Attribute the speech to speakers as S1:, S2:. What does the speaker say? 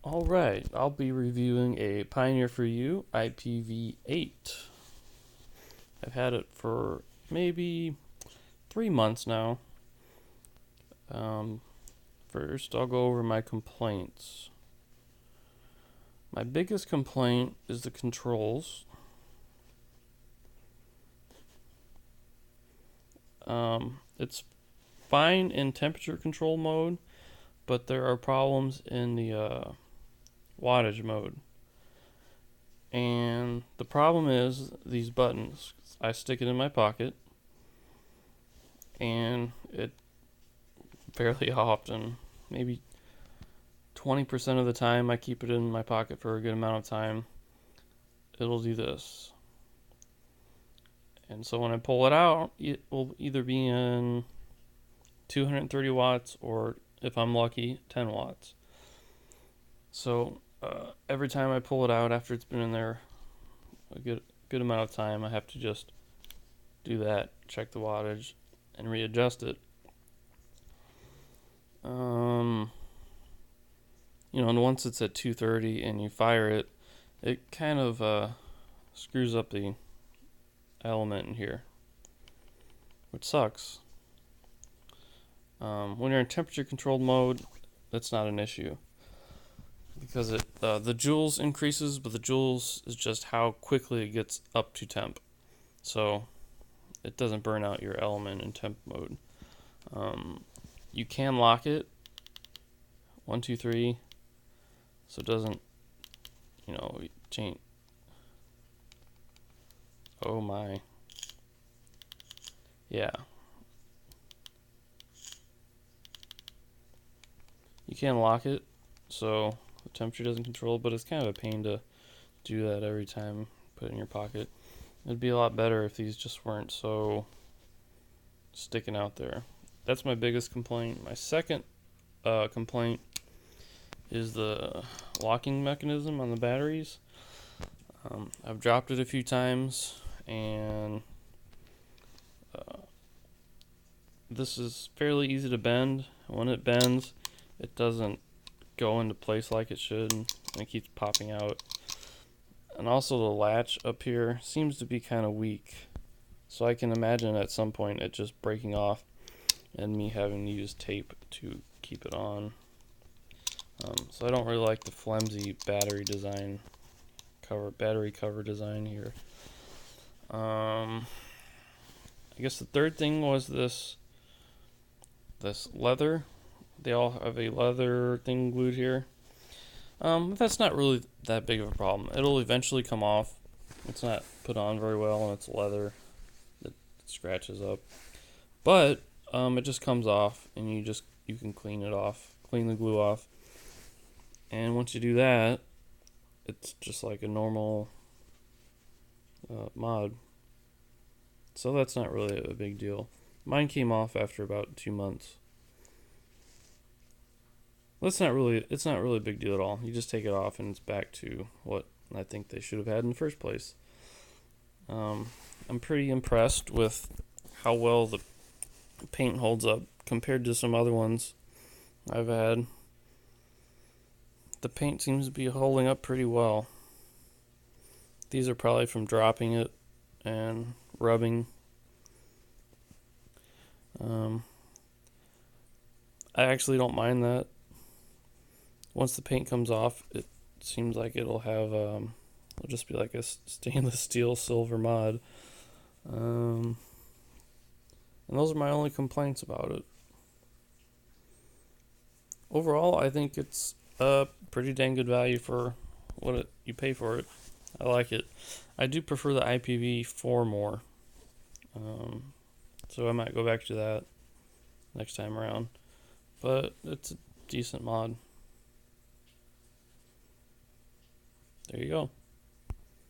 S1: Alright, I'll be reviewing a Pioneer4You IPV8. I've had it for maybe 3 months now. First, I'll go over my complaints. My biggest complaint is the controls. It's fine in temperature control mode, but there are problems in the wattage mode. And the problem is these buttons. I stick it in my pocket, and it fairly often, maybe 20% of the time I keep it in my pocket for a good amount of time, it'll do this. And so when I pull it out, it will either be in 230 watts or, if I'm lucky, 10 watts. So every time I pull it out after it's been in there a good amount of time, I have to just do that, check the wattage, and readjust it. And once it's at 230 and you fire it, it kind of screws up the element in here, which sucks. When you're in temperature controlled mode, that's not an issue because the joules increases, but the joules is just how quickly it gets up to temp, so it doesn't burn out your element in temp mode. You can lock it 1, 2, 3, so it doesn't change. Oh my. Yeah. You can lock it so the temperature doesn't control, but it's kind of a pain to do that every time, put it in your pocket. It'd be a lot better if these just weren't so sticking out there. That's my biggest complaint. My second complaint is the locking mechanism on the batteries. I've dropped it a few times, and this is fairly easy to bend. When it bends, it doesn't go into place like it should, and it keeps popping out. And also the latch up here seems to be kind of weak, so I can imagine at some point it just breaking off and me having to use tape to keep it on. So I don't really like the flimsy battery cover design here. I guess the third thing was this leather. They all have a leather thing glued here. But that's not really that big of a problem. It'll eventually come off. It's not put on very well, and it's leather that scratches up. But it just comes off, and you can clean it off, clean the glue off. And once you do that, it's just like a normal mod. So that's not really a big deal. Mine came off after about 2 months. It's not really a big deal at all. You just take it off and it's back to what I think they should have had in the first place. I'm pretty impressed with how well the paint holds up compared to some other ones I've had. The paint seems to be holding up pretty well. These are probably from dropping it and rubbing. I actually don't mind that. Once the paint comes off, it seems like it'll just be like a stainless steel silver mod. And those are my only complaints about it. Overall, I think it's a pretty dang good value for what you pay for it. I like it. I do prefer the IPv4 more. So I might go back to that next time around. But it's a decent mod. There you go.